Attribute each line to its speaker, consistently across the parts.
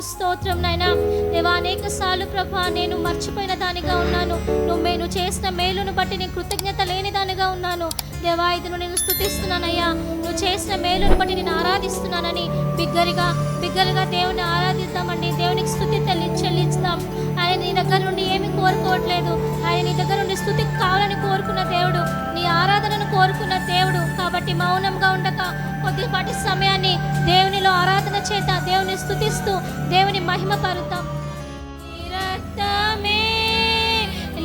Speaker 1: స్తోత్రం నాయనా. దేవా, అనేక సార్లు ప్రభా నేను మర్చిపోయిన దానిగా ఉన్నాను. నువ్వు చేసిన మేలును బట్టి నేను కృతజ్ఞత లేని దానిగా ఉన్నాను. దేవా, ఇది నేను స్తుతిస్తున్నానయ్యా. నువ్వు చేసిన మేలును బట్టి నేను ఆరాధిస్తున్నానని బిగ్గరగా దేవుని ఆరాధిద్దామండి. దేవునికి స్తుతి చెల్లించుదాం. ఆయన నీ దగ్గర నుండి ఏమి కోరుకోవట్లేదు. ఆయన నీ దగ్గర నుండి స్తుతి కావాలని కోరుకున్న దేవుడు, నీ ఆరాధనను కోరుకున్న దేవుడు. కాబట్టి మౌనంగా ఉండక కొద్దిపాటి సమయాన్ని దేవునిలో ఆరాధన చేత దేవుని స్తుతిస్తూ దేవుని మహిమ పరుద్దాం.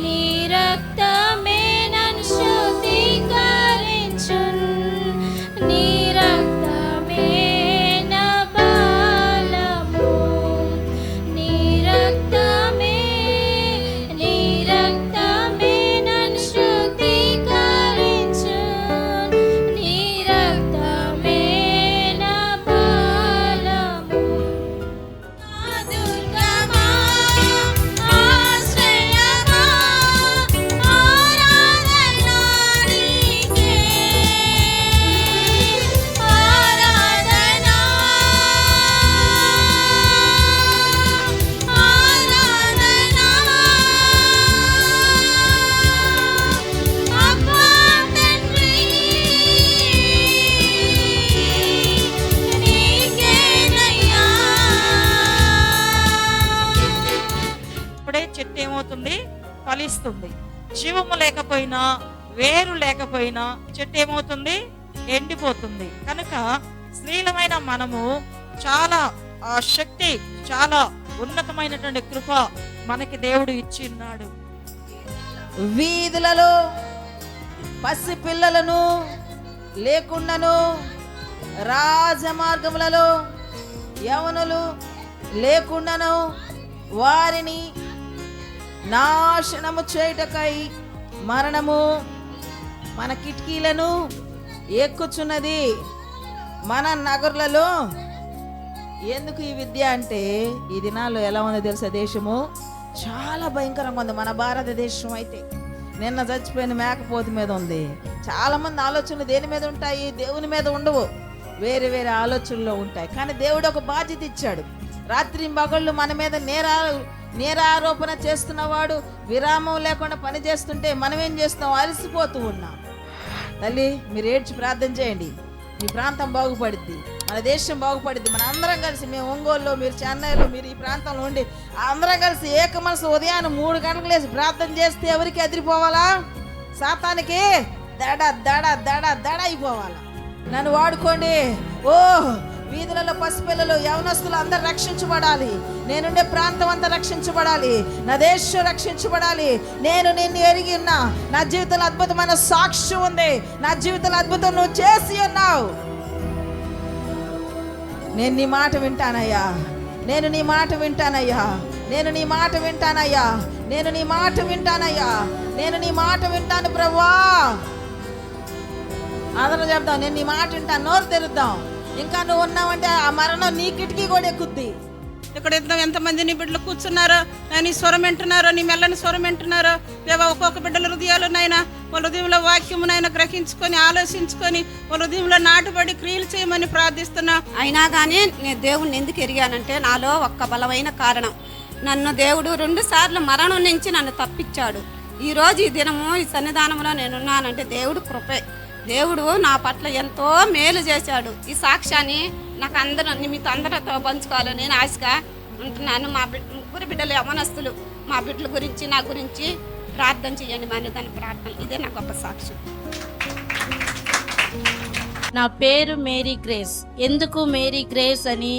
Speaker 1: నీ రక్తమే నన్ను శుద్ధీకరించును. నీ రక్తమే నా బలము. నీ రక్తమే నన్ను శుద్ధీకరించును. నీ రక్తమే నా బలము. దుర్గమా ఆశ్రయమా ఆరాధన నీకే. ఆరాధన అబ్బా తండ్రి నీకేనయ్యా.
Speaker 2: ఇప్పుడే చెట్టు ఏమవుతుంది? ఫలిస్తుంది. జీవము లేకపోయినా, వేరు లేకపోయినా చెట్టు ఏమవుతుంది? ఎండిపోతుంది. కనుక స్త్రీలమైన మనము చాలా శక్తి, చాలా ఉన్నతమైనటువంటి కృప మనకి దేవుడు ఇచ్చి ఉన్నాడు.
Speaker 3: వీధులలో పసి పిల్లలను లేకుండాను, రాజమార్గములలో యవనులు లేకుండాను వారిని నాశనము చేయుటకై మరణము మన కిటికీలను ఎక్కుచున్నది. మన నగరులలో ఎందుకు ఈ విద్య అంటే, ఈ దినాల్లో ఎలా ఉందో తెలుసా? దేశము చాలా భయంకరంగా ఉంది. మన భారతదేశం అయితే నిన్న చచ్చిపోయిన మేకపోతు మీద ఉంది. చాలామంది ఆలోచనలు దేని మీద ఉంటాయి? దేవుని మీద ఉండవు, వేరే వేరే ఆలోచనలో ఉంటాయి. కానీ దేవుడు ఒక బాధ్యత ఇచ్చాడు. రాత్రి మగళ్ళు మన మీద నేరారోపణ చేస్తున్నవాడు విరామం లేకుండా పని చేస్తుంటే మనం ఏం చేస్తాం? అలసిపోతూ ఉన్నాం. తల్లి, మీరు ఏడ్చి ప్రార్థన చేయండి. మీ ప్రాంతం బాగుపడుద్ది, మన దేశం బాగుపడుద్ది. మన అందరం కలిసి, మేము ఒంగోలులో, మీరు చెన్నైలో, మీరు ఈ ప్రాంతంలో ఉండి అందరం కలిసి ఏక మనసు ఉదయాన్నే 3 గంటలకు లేసి ప్రార్థన చేస్తే ఎవరికి ఎదిరిపోవాలా? సాతానికి దడ దడ దడ దడ అయిపోవాలా. నన్ను వాడుకోండి. ఓ వీధులలో పసిపిల్లలు, యవనస్తులు అందరు రక్షించబడాలి. నేనుండే ప్రాంతం అంతా రక్షించబడాలి. నా దేశం రక్షించబడాలి. నేను నిన్ను ఎరిగి ఉన్నా. నా జీవితంలో అద్భుతమైన సాక్ష్యం ఉంది. నా జీవితంలో అద్భుతం నువ్వు చేసి ఉన్నావు. నేను నీ మాట వింటానయ్యా. నేను నీ మాట వింటానయ్యా. నేను నీ మాట వింటానయ్యా. నేను నీ మాట వింటానయ్యా. నేను నీ మాట వింటాను ప్రభువా. అందరం చెప్తాం, నేను నీ మాట వింటాను. నోరు తెరుద్దాం. ఇంకా నువ్వు ఉన్నావంటే ఆ మరణం నీ కిటికీ కూడా ఎక్కుద్ది.
Speaker 4: ఇక్కడ ఎంతమంది నీ బిడ్డలు కూర్చున్నారో, నీ స్వరం వింటున్నారో, నీ మెల్లని స్వరం వింటున్నారో. దేవా, ఒక్కొక్క బిడ్డల హృదయాలు నాయన, వాళ్ళ హృదయంలో వాక్యమునైనా గ్రహించుకొని, ఆలోచించుకొని, వాళ్ళ హృదయంలో నాటుబడి క్రియలు చేయమని ప్రార్థిస్తున్నా.
Speaker 5: అయినా కానీ నేను దేవుణ్ణి ఎందుకు ఎరిగానంటే, నాలో ఒక్క బలమైన కారణం. నన్ను దేవుడు 2 సార్లు మరణం నుంచి నన్ను తప్పించాడు. ఈరోజు ఈ దినము ఈ సన్నిధానంలో నేనున్నానంటే దేవుడు కృపే. దేవుడు నా పట్ల ఎంతో మేలు చేశాడు. ఈ సాక్ష్యాన్ని మీతో అందరితో పంచుకోవాలని నేను ఆశగా ఉంటున్నాను. మా 3 బిడ్డలు యవనస్తులు, మా బిడ్డల గురించి, నా గురించి ప్రార్థన చేయండి. మా దాని ప్రార్థన ఇదే నా గొప్ప సాక్ష్యం.
Speaker 6: నా పేరు మేరీ గ్రేస్. ఎందుకు మేరీ గ్రేస్ అని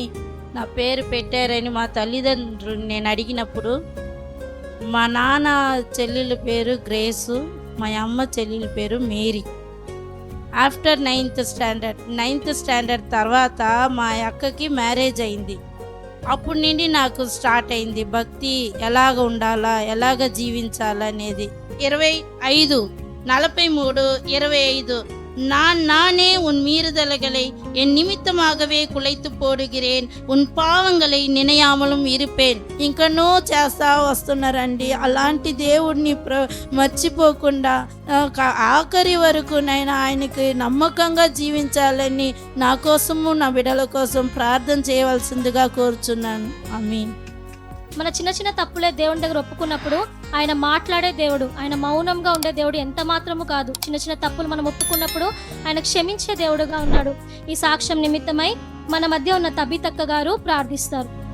Speaker 6: నా పేరు పెట్టారని మా తల్లిదండ్రులు నేను అడిగినప్పుడు, మా నాన్న చెల్లెల పేరు గ్రేసు, మా అమ్మ చెల్లెల పేరు మేరీ. ఆఫ్టర్ 9th స్టాండర్డ్ తర్వాత మా అక్కకి మ్యారేజ్ అయింది. అప్పటి నుండి నాకు స్టార్ట్ అయింది భక్తి, ఎలాగ ఉండాలా, ఎలాగ జీవించాలా అనేది. 25, 43, 25 நான் நானே உன் மீறுதல்களை என் நிமித்தமாகவே குலைத்து போடுகிறேன், உன் పావంగలై నినయామలం ఇరిపేన్. ఇంకనో చేస్తా వస్తున్నారండి. అలాంటి దేవుడిని మర్చిపోకుండా ఆఖరి వరకు నైనా ఆయనకి నమ్మకంగా జీవించాలని నా కోసము నా బిడ్డల కోసం ప్రార్థన చేయవలసిందిగా కోరుచున్నాను. ఆమేన్.
Speaker 1: మన చిన్న చిన్న తప్పులే దేవుని దగ్గర ఒప్పుకున్నప్పుడు ఆయన మాట్లాడే దేవుడు, ఆయన మౌనంగా ఉండే దేవుడు ఎంత మాత్రము కాదు. చిన్న చిన్న తప్పులు మనం ఒప్పుకున్నప్పుడు ఆయన క్షమించే దేవుడుగా ఉన్నాడు. ఈ సాక్ష్యం నిమిత్తమై మన మధ్య ఉన్న తబితక్క గారు ప్రార్థిస్తారు.